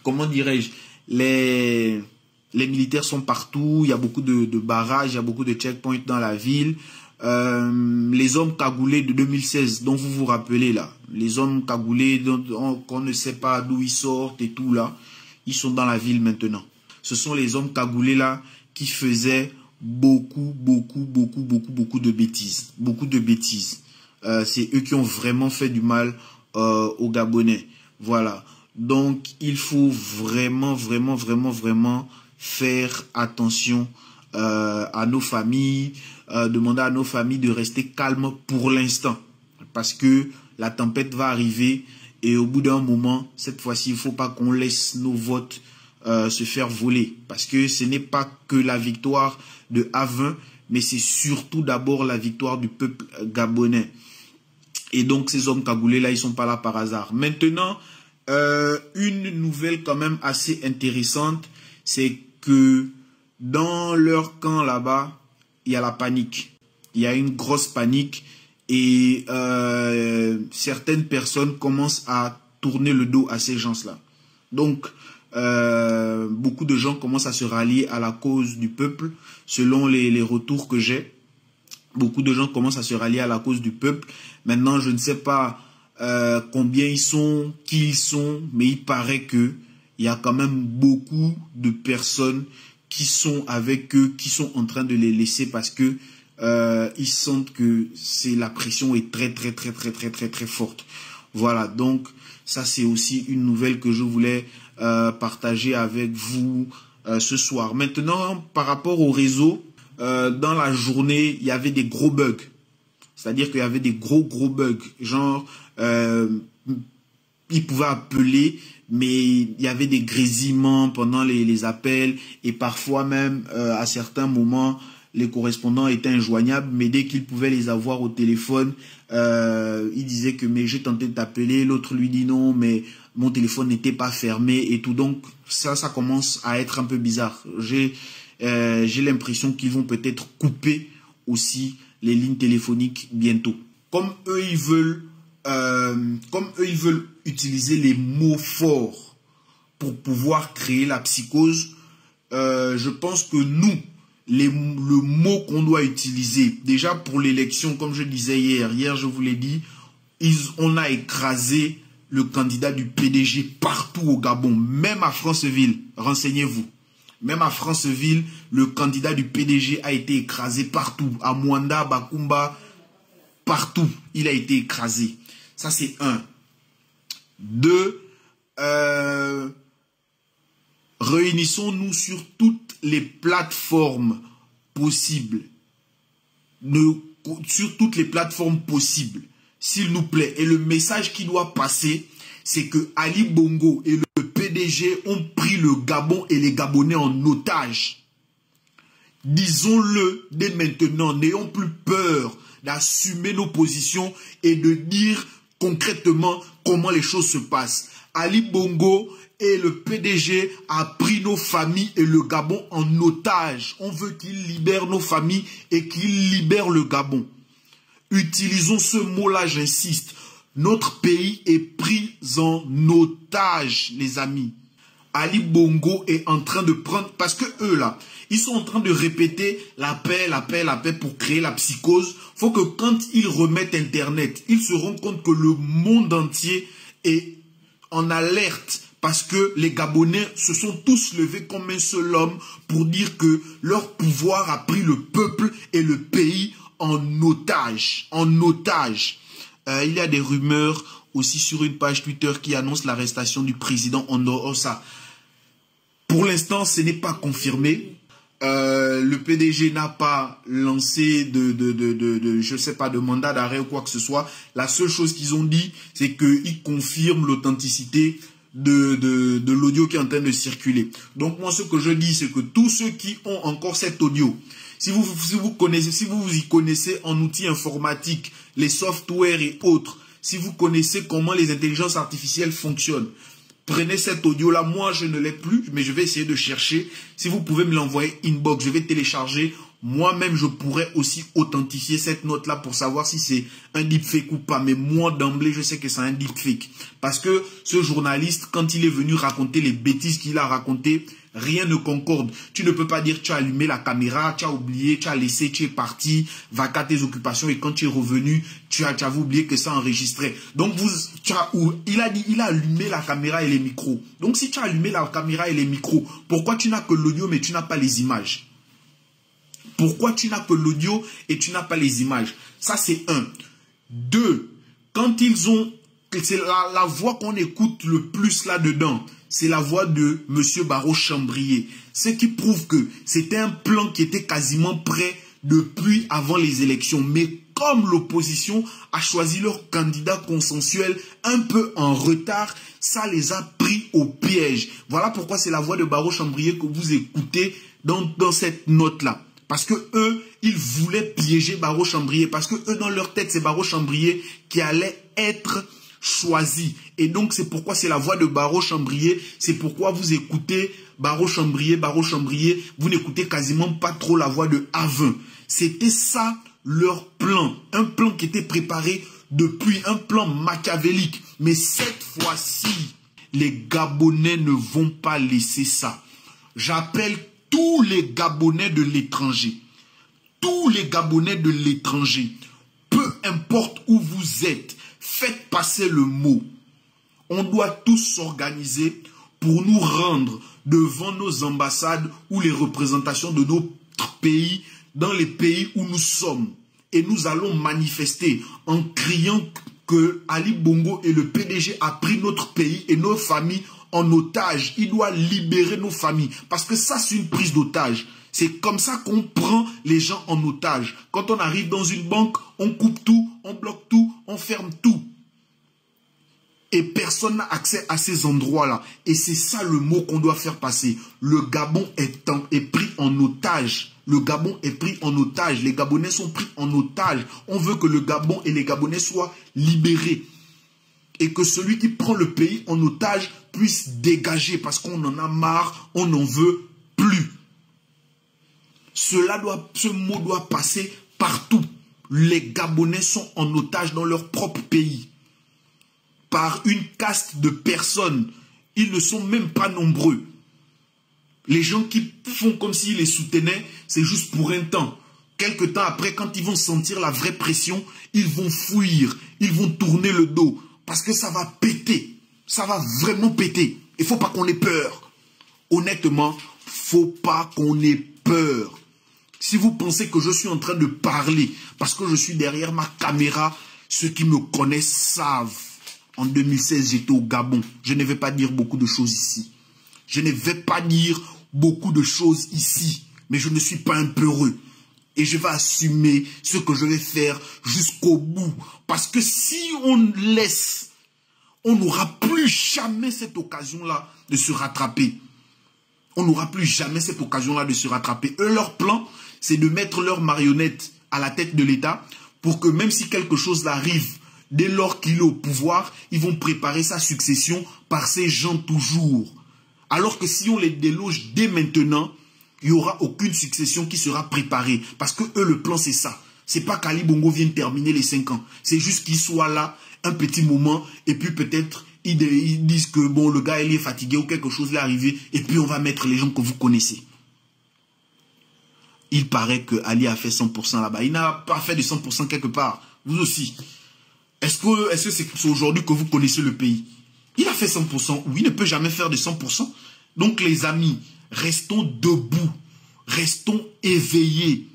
comment dirais-je, les militaires sont partout, il y a beaucoup de barrages, il y a beaucoup de checkpoints dans la ville. Les hommes cagoulés de 2016, dont vous vous rappelez là, les hommes cagoulés qu'on ne sait pas d'où ils sortent et tout là, ils sont dans la ville maintenant. Ce sont les hommes cagoulés là qui faisaient beaucoup de bêtises. Beaucoup de bêtises. C'est eux qui ont vraiment fait du mal aux Gabonais. Voilà. Donc, il faut vraiment faire attention à nos familles, demander à nos familles de rester calmes pour l'instant. Parce que la tempête va arriver et au bout d'un moment, cette fois-ci, il ne faut pas qu'on laisse nos votes se faire voler. Parce que ce n'est pas que la victoire de A20, mais c'est surtout d'abord la victoire du peuple gabonais. Et donc, ces hommes cagoulés là, ils ne sont pas là par hasard. Maintenant, une nouvelle quand même assez intéressante, c'est que dans leur camp là-bas, il y a la panique. Il y a une grosse panique et certaines personnes commencent à tourner le dos à ces gens-là. Donc, beaucoup de gens commencent à se rallier à la cause du peuple, selon les retours que j'ai. Beaucoup de gens commencent à se rallier à la cause du peuple. Maintenant, je ne sais pas combien ils sont, qui ils sont, mais il paraît qu'il y a quand même beaucoup de personnes qui sont avec eux, qui sont en train de les laisser parce que ils sentent que la pression est très forte. Voilà, donc ça c'est aussi une nouvelle que je voulais partager avec vous ce soir. Maintenant, par rapport au réseau, dans la journée, il y avait des gros bugs. C'est-à-dire qu'il y avait des gros bugs. Genre, ils pouvaient appeler, mais il y avait des grésillements pendant les appels. Et parfois même, à certains moments, les correspondants étaient injoignables. Mais dès qu'ils pouvaient les avoir au téléphone, ils disaient que mais j'ai tenté de t'appeler. L'autre lui dit non, mais mon téléphone n'était pas fermé et tout. Donc, ça commence à être un peu bizarre. J'ai l'impression qu'ils vont peut-être couper aussi les lignes téléphoniques bientôt. Comme eux, ils veulent utiliser les mots forts pour pouvoir créer la psychose, je pense que nous, le mot qu'on doit utiliser, déjà pour l'élection, comme je disais hier je vous l'ai dit, on a écrasé le candidat du PDG partout au Gabon, même à Franceville, renseignez-vous. Même à Franceville, le candidat du PDG a été écrasé partout. À Mwanda, Bakumba, partout, il a été écrasé. Ça, c'est un. Deux, réunissons-nous sur toutes les plateformes possibles. Sur toutes les plateformes possibles, s'il nous plaît. Et le message qui doit passer, c'est que Ali Bongo et le PDG ont pris le Gabon et les Gabonais en otage. Disons-le dès maintenant, n'ayons plus peur d'assumer nos positions et de dire concrètement comment les choses se passent. Ali Bongo et le PDG a pris nos familles et le Gabon en otage. On veut qu'ils libèrent nos familles et qu'ils libèrent le Gabon. Utilisons ce mot-là, j'insiste. Notre pays est pris en otage, les amis. Ali Bongo est en train de prendre... Parce que eux, là, ils sont en train de répéter la paix pour créer la psychose. Il faut que quand ils remettent Internet, ils se rendent compte que le monde entier est en alerte. Parce que les Gabonais se sont tous levés comme un seul homme pour dire que leur pouvoir a pris le peuple et le pays en otage. Il y a des rumeurs aussi sur une page Twitter qui annonce l'arrestation du président Ondorosa. Pour l'instant, ce n'est pas confirmé. Le PDG n'a pas lancé je sais pas, de mandat d'arrêt ou quoi que ce soit. La seule chose qu'ils ont dit, c'est qu'ils confirment l'authenticité de l'audio qui est en train de circuler. Donc moi, ce que je dis, c'est que tous ceux qui ont encore cet audio, si vous y connaissez en outils informatiques, les softwares et autres, si vous connaissez comment les intelligences artificielles fonctionnent, prenez cet audio-là. Moi, je ne l'ai plus, mais je vais essayer de chercher. Si vous pouvez me l'envoyer inbox, je vais télécharger moi-même, je pourrais aussi authentifier cette note-là pour savoir si c'est un deepfake ou pas. Mais moi, d'emblée, je sais que c'est un deepfake. Parce que ce journaliste, quand il est venu raconter les bêtises qu'il a racontées, rien ne concorde. Tu ne peux pas dire tu as allumé la caméra, tu as oublié, tu as laissé, tu es parti, va qu'à tes occupations et quand tu es revenu, tu avais oublié que ça enregistrait. Donc, il a dit, il a allumé la caméra et les micros. Donc, si tu as allumé la caméra et les micros, pourquoi tu n'as que l'audio mais tu n'as pas les images? Pourquoi tu n'as que l'audio et tu n'as pas les images? Ça, c'est un. Deux, quand ils ont... C'est la voix qu'on écoute le plus là-dedans. C'est la voix de M. Barraud-Chambrier. Ce qui prouve que c'était un plan qui était quasiment prêt depuis avant les élections. Mais comme l'opposition a choisi leur candidat consensuel un peu en retard, ça les a pris au piège. Voilà pourquoi c'est la voix de Barraud-Chambrier que vous écoutez dans cette note-là. Parce que eux, ils voulaient piéger Barraud-Chambrier. Parce que eux, dans leur tête, c'est Barraud-Chambrier qui allait être choisi. Et donc, c'est pourquoi c'est la voix de Barraud-Chambrier. C'est pourquoi vous écoutez Barraud-Chambrier, Barraud-Chambrier. Vous n'écoutez quasiment pas trop la voix de Avin. C'était ça leur plan. Un plan qui était préparé depuis, un plan machiavélique. Mais cette fois-ci, les Gabonais ne vont pas laisser ça. J'appelle tous les Gabonais de l'étranger, tous les Gabonais de l'étranger, peu importe où vous êtes, faites passer le mot. On doit tous s'organiser pour nous rendre devant nos ambassades ou les représentations de notre pays, dans les pays où nous sommes. Et nous allons manifester en criant que Ali Bongo et le PDG a pris notre pays et nos familles en otage. Il doit libérer nos familles. Parce que ça, c'est une prise d'otage. C'est comme ça qu'on prend les gens en otage. Quand on arrive dans une banque, on coupe tout, on bloque tout, on ferme tout. Et personne n'a accès à ces endroits-là. Et c'est ça le mot qu'on doit faire passer. Le Gabon est pris en otage. Le Gabon est pris en otage. Les Gabonais sont pris en otage. On veut que le Gabon et les Gabonais soient libérés. Et que celui qui prend le pays en otage puisse dégager parce qu'on en a marre, on n'en veut plus. Ce mot doit passer partout. Les Gabonais sont en otage dans leur propre pays. Par une caste de personnes. Ils ne sont même pas nombreux. Les gens qui font comme s'ils les soutenaient, c'est juste pour un temps. Quelque temps après, quand ils vont sentir la vraie pression, ils vont fuir, ils vont tourner le dos. Parce que ça va péter. Ça va vraiment péter. Il ne faut pas qu'on ait peur. Honnêtement, il ne faut pas qu'on ait peur. Si vous pensez que je suis en train de parler parce que je suis derrière ma caméra, ceux qui me connaissent savent. En 2016, j'étais au Gabon. Je ne vais pas dire beaucoup de choses ici. Je ne vais pas dire beaucoup de choses ici. Mais je ne suis pas un peureux. Et je vais assumer ce que je vais faire jusqu'au bout. Parce que si on laisse, on n'aura plus jamais cette occasion-là de se rattraper. On n'aura plus jamais cette occasion-là de se rattraper. Eux, leur plan, c'est de mettre leur marionnette à la tête de l'État pour que même si quelque chose arrive, dès lors qu'il est au pouvoir, ils vont préparer sa succession par ces gens toujours. Alors que si on les déloge dès maintenant, il n'y aura aucune succession qui sera préparée. Parce que eux, le plan, c'est ça. C'est pas qu'Ali Bongo vienne terminer les 5 ans. C'est juste qu'il soit là un petit moment et puis peut-être ils disent que bon, le gars il est fatigué ou quelque chose est arrivé et puis on va mettre les gens que vous connaissez. Il paraît que Ali a fait 100% là-bas. Il n'a pas fait de 100% quelque part. Vous aussi. Est-ce que c'est aujourd'hui que vous connaissez le pays? Il a fait 100%. Oui, il ne peut jamais faire de 100%. Donc les amis, restons debout. Restons éveillés.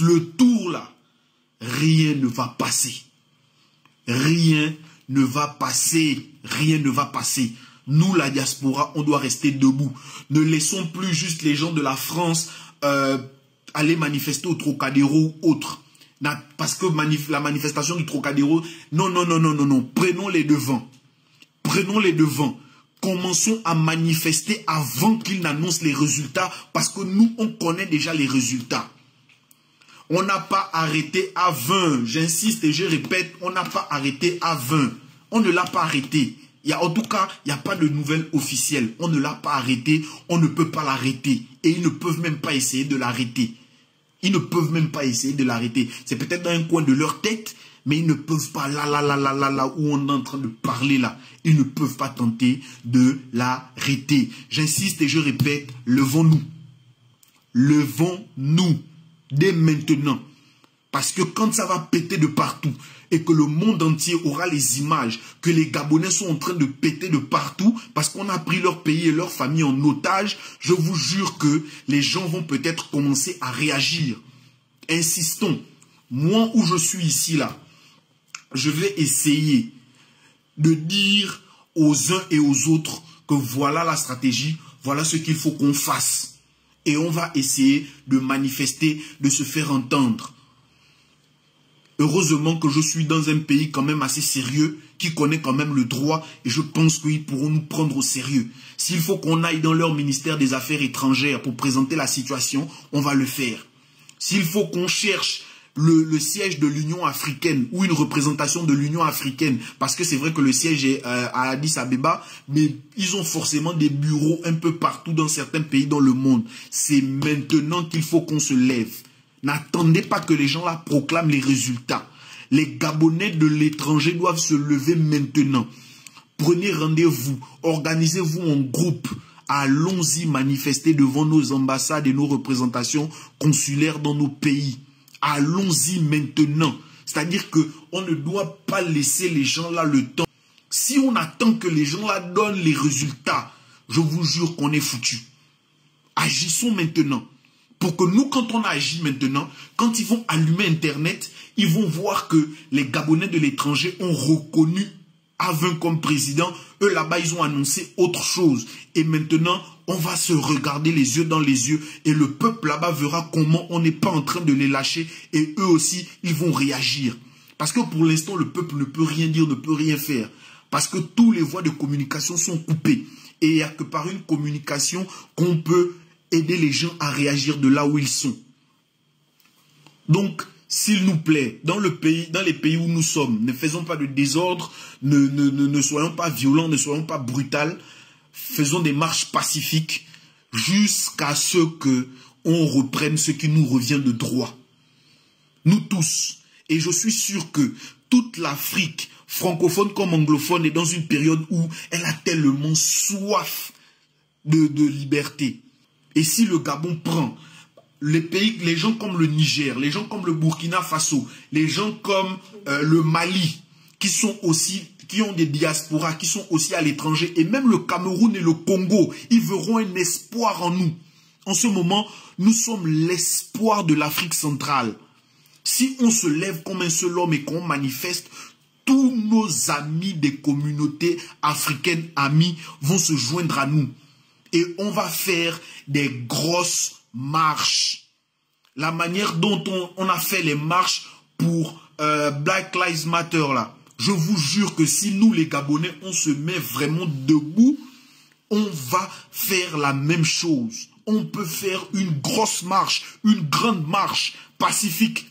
Le tour là, rien ne va passer. Rien ne va passer. Rien ne va passer. Nous, la diaspora, on doit rester debout. Ne laissons plus juste les gens de la France aller manifester au Trocadéro ou autre. Parce que la manifestation du Trocadéro, non. Prenons les devants. Prenons les devants. Commençons à manifester avant qu'ils n'annoncent les résultats. Parce que nous, on connaît déjà les résultats. On n'a pas arrêté à 20. J'insiste et je répète, on n'a pas arrêté à 20. On ne l'a pas arrêté. En tout cas, il n'y a pas de nouvelle officielle. On ne l'a pas arrêté. On ne peut pas l'arrêter. Et ils ne peuvent même pas essayer de l'arrêter. Ils ne peuvent même pas essayer de l'arrêter. C'est peut-être dans un coin de leur tête, mais ils ne peuvent pas, là où on est en train de parler là, ils ne peuvent pas tenter de l'arrêter. J'insiste et je répète, levons-nous. Levons-nous dès maintenant. Parce que quand ça va péter de partout et que le monde entier aura les images que les Gabonais sont en train de péter de partout parce qu'on a pris leur pays et leur famille en otage, je vous jure que les gens vont peut-être commencer à réagir. Insistons. Moi où je suis ici là, je vais essayer de dire aux uns et aux autres que voilà la stratégie, voilà ce qu'il faut qu'on fasse. Et on va essayer de manifester, de se faire entendre. Heureusement que je suis dans un pays quand même assez sérieux, qui connaît quand même le droit, et je pense qu'ils pourront nous prendre au sérieux. S'il faut qu'on aille dans leur ministère des Affaires étrangères pour présenter la situation, on va le faire. S'il faut qu'on cherche le siège de l'Union africaine ou une représentation de l'Union africaine, parce que c'est vrai que le siège est à Addis Abeba, mais ils ont forcément des bureaux un peu partout dans certains pays dans le monde. C'est maintenant qu'il faut qu'on se lève. N'attendez pas que les gens là proclament les résultats. Les Gabonais de l'étranger doivent se lever maintenant. Prenez rendez-vous, organisez-vous en groupe. Allons-y manifester devant nos ambassades et nos représentations consulaires dans nos pays. Allons-y maintenant. C'est-à-dire qu'on ne doit pas laisser les gens là le temps. Si on attend que les gens là donnent les résultats, je vous jure qu'on est foutu. Agissons maintenant. Pour que nous, quand on agit maintenant, quand ils vont allumer Internet, ils vont voir que les Gabonais de l'étranger ont reconnu Avin comme président. Eux, là-bas, ils ont annoncé autre chose. Et maintenant, on va se regarder les yeux dans les yeux. Et le peuple là-bas verra comment on n'est pas en train de les lâcher. Et eux aussi, ils vont réagir. Parce que pour l'instant, le peuple ne peut rien dire, ne peut rien faire. Parce que tous les voies de communication sont coupées. Et il n'y a que par une communication qu'on peut aider les gens à réagir de là où ils sont. Donc, s'il nous plaît, dans les pays où nous sommes, ne faisons pas de désordre, ne soyons pas violents, ne soyons pas brutals, faisons des marches pacifiques jusqu'à ce qu'on reprenne ce qui nous revient de droit. Nous tous. Et je suis sûr que toute l'Afrique, francophone comme anglophone, est dans une période où elle a tellement soif de liberté. Et si le Gabon prend les gens comme le Niger, les gens comme le Burkina Faso, les gens comme le Mali, qui ont des diasporas, qui sont aussi à l'étranger, et même le Cameroun et le Congo, ils verront un espoir en nous. En ce moment, nous sommes l'espoir de l'Afrique centrale. Si on se lève comme un seul homme et qu'on manifeste, tous nos amis des communautés africaines amis vont se joindre à nous. Et on va faire des grosses marches. La manière dont on a fait les marches pour Black Lives Matter là. Je vous jure que si nous les Gabonais, on se met vraiment debout, on va faire la même chose. On peut faire une grosse marche, une grande marche pacifique.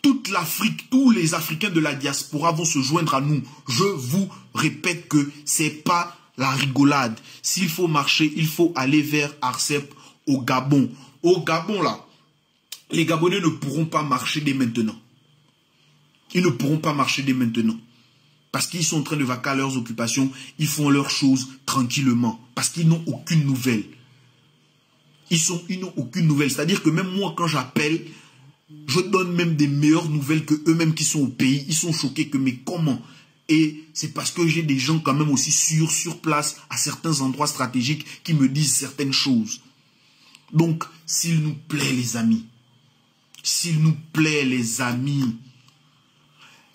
Toute l'Afrique, tous les Africains de la diaspora vont se joindre à nous. Je vous répète que c'est pas la rigolade. S'il faut marcher, il faut aller vers Arcep au Gabon. Au Gabon, là, les Gabonais ne pourront pas marcher dès maintenant. Ils ne pourront pas marcher dès maintenant. Parce qu'ils sont en train de vaquer à leurs occupations. Ils font leurs choses tranquillement. Parce qu'ils n'ont aucune nouvelle. Ils n'ont aucune nouvelle. C'est-à-dire que même moi, quand j'appelle, je donne même des meilleures nouvelles que eux-mêmes qui sont au pays. Ils sont choqués que, mais comment ? Et c'est parce que j'ai des gens quand même aussi sur place, à certains endroits stratégiques, qui me disent certaines choses. Donc, s'il nous plaît, les amis,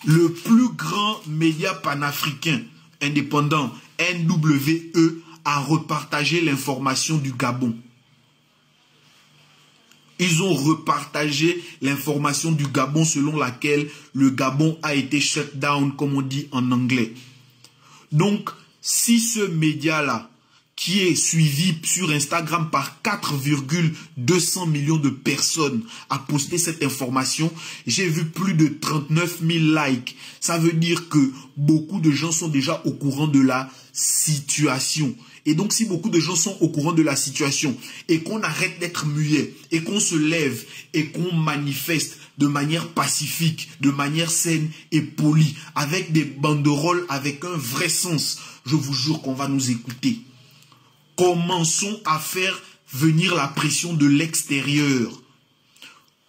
le plus grand média panafricain indépendant, NWE, a repartagé l'information du Gabon. Ils ont repartagé l'information du Gabon selon laquelle le Gabon a été shut down, comme on dit en anglais. Donc, si ce média-là, qui est suivi sur Instagram par 4,200 millions de personnes, a posté cette information. J'ai vu plus de 39 000 likes. Ça veut dire que beaucoup de gens sont déjà au courant de la situation. Et donc, si beaucoup de gens sont au courant de la situation et qu'on arrête d'être muet et qu'on se lève et qu'on manifeste de manière pacifique, de manière saine et polie, avec des banderoles, avec un vrai sens, je vous jure qu'on va nous écouter. Commençons à faire venir la pression de l'extérieur.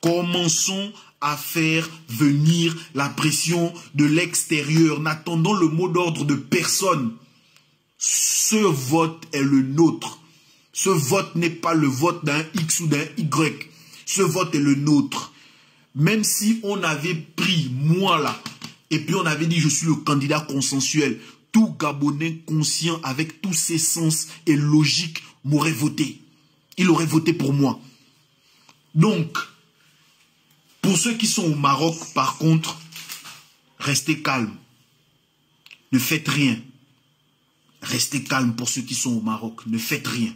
Commençons à faire venir la pression de l'extérieur. N'attendons le mot d'ordre de personne. Ce vote est le nôtre. Ce vote n'est pas le vote d'un X ou d'un Y. Ce vote est le nôtre. Même si on avait pris moi là, et puis on avait dit je suis le candidat consensuel, tout Gabonais conscient avec tous ses sens et logique m'aurait voté. Il aurait voté pour moi. Donc, pour ceux qui sont au Maroc, par contre, restez calmes. Ne faites rien. Restez calmes pour ceux qui sont au Maroc. Ne faites rien.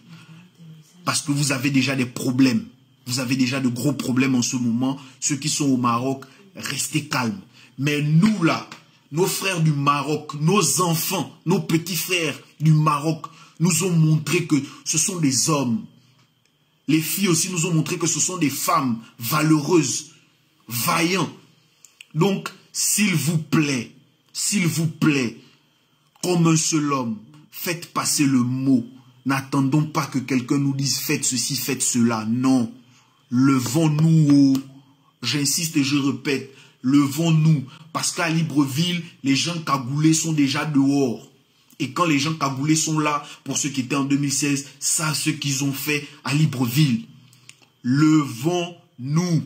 Parce que vous avez déjà des problèmes. Vous avez déjà de gros problèmes en ce moment. Ceux qui sont au Maroc, restez calmes. Mais nous là, nos frères du Maroc, nos enfants, nos petits frères du Maroc nous ont montré que ce sont des hommes. Les filles aussi nous ont montré que ce sont des femmes valeureuses, vaillantes. Donc, s'il vous plaît, comme un seul homme, faites passer le mot. N'attendons pas que quelqu'un nous dise faites ceci, faites cela. Non. Levons-nous haut. J'insiste et je répète, levons-nous. Parce qu'à Libreville, les gens cagoulés sont déjà dehors. Et quand les gens cagoulés sont là, pour ceux qui étaient en 2016, ça, ce qu'ils ont fait à Libreville. Levons-nous.